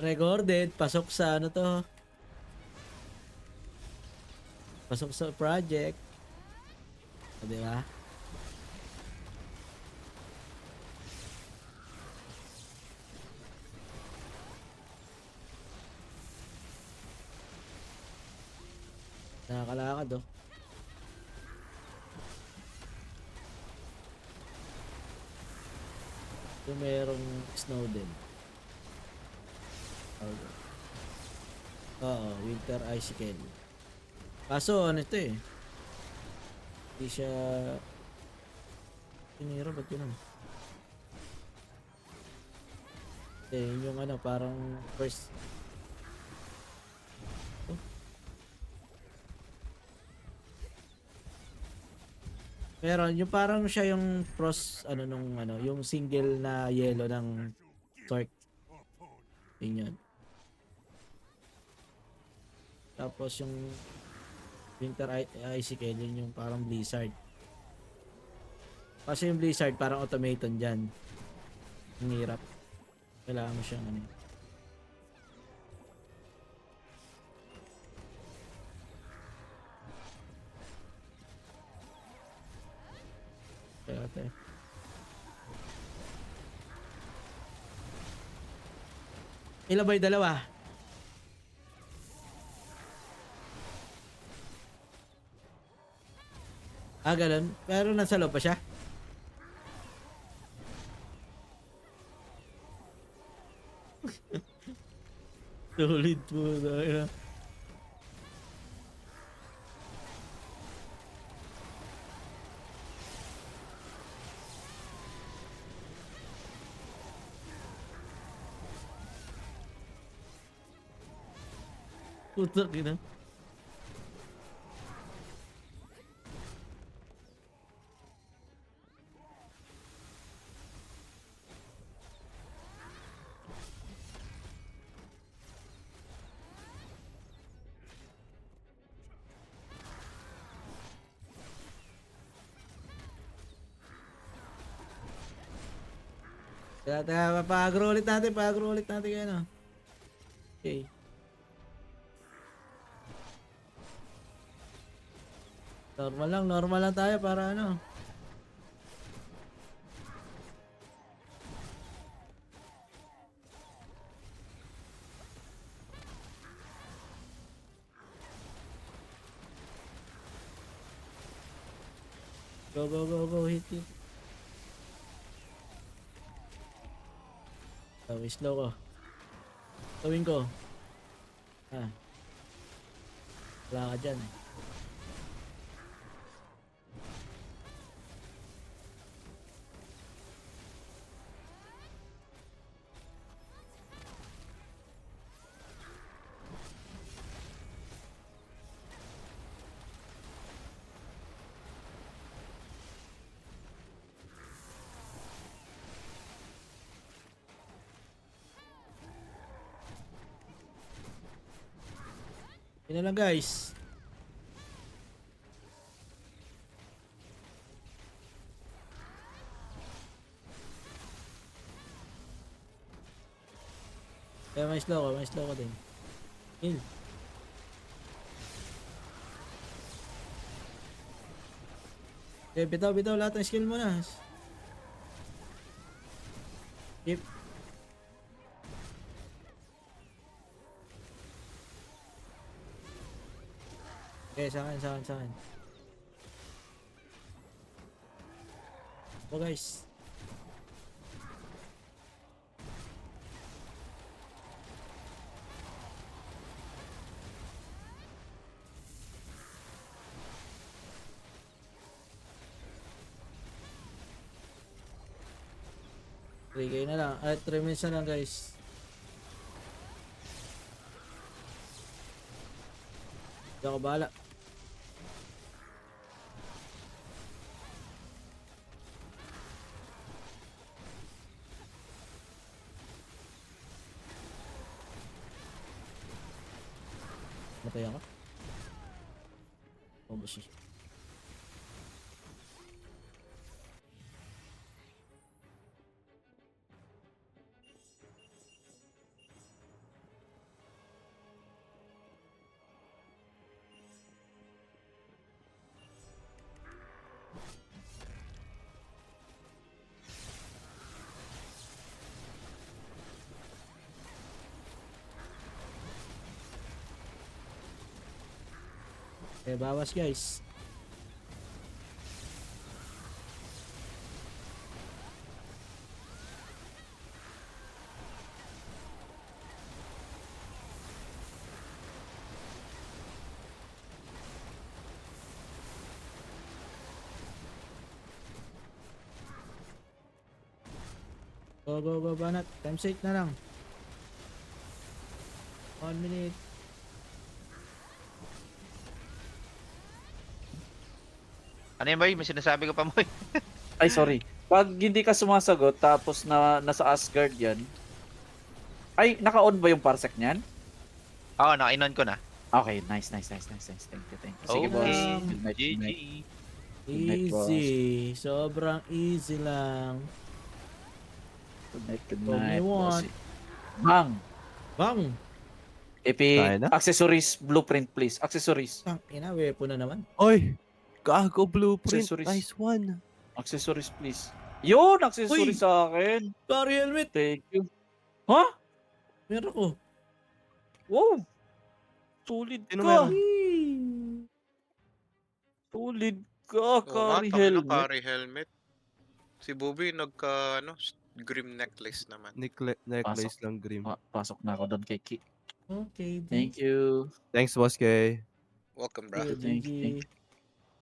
recorded, pasok sa ano to, pasok sa project. O, di ba? Nakakalakad oh. So, merong snow din. Okay. Oo, winter icicle. Kaso ano ito eh. Hindi siya pinira, ba't yun? Yun yung ano, parang first. Oh. Meron, yung parang siya yung cross, ano nung ano, yung single na yellow ng Torque. Yun yun. Tapos yung winter icicle, yun yung parang blizzard. Kasi yung blizzard parang automaton dyan. Ang hirap. Kailangan mo siyang ano. Kaya tayo. Ilan ba yung dalawa? Ah, ganun. Pero nasa loob pa siya? Solid po. Dahil na. Putak ina. Teka, pa-agro ulit natin. Pa-agro ulit natin kayo, no? Okay. Normal lang tayo para ano. Go, hit it. Oh, slow ko. Tawin ko. Ah, wala ka dyan. Yun na lang guys. Kaya may slow ko din. Heal. Okay, bitaw lahat ng skill mo na. Keep. Okay, sa akin. Oh guys. Kayo na lang. 3 minutes na lang guys. Hindi ako bahala. Matay ako. Oh, busi. Okay, bawas guys. Go, banat. Times 8 na lang. 1 minute. Ano yun, boy? May sinasabi ka pa, boy? Ay, sorry. Pag hindi ka sumasagot, tapos nasa Asgard yan. Ay, naka-on ba yung parsec niyan? Oo, naka-inon ko na. Okay, nice. Thank you. Sige, Okay. boss. Um, Good night, good GG. night. Good night, boss. Easy. Sobrang easy lang. Good night, What do you want? boss. Bang! Bang! Epic Kaya na? accessories blueprint, please. Accessories. Ang ina, weapon na naman. Oy! Gago blueprint. Accessories. Nice one. Accessories, please. Yun! Accessories Uy! sa akin. Sorry, helmet! Thank you. Ha? Meron ko. Wow! Solid Sino ka. meron? Solid ka, Oo nga, carry tangina, helmet. carry helmet. Si Bobby nagka, grim necklace naman. Necklace lang grim. Pasok na ako doon kay Ki. Okay, Thank you. Thanks, Boss Kay. Welcome, bro. you. Thank you.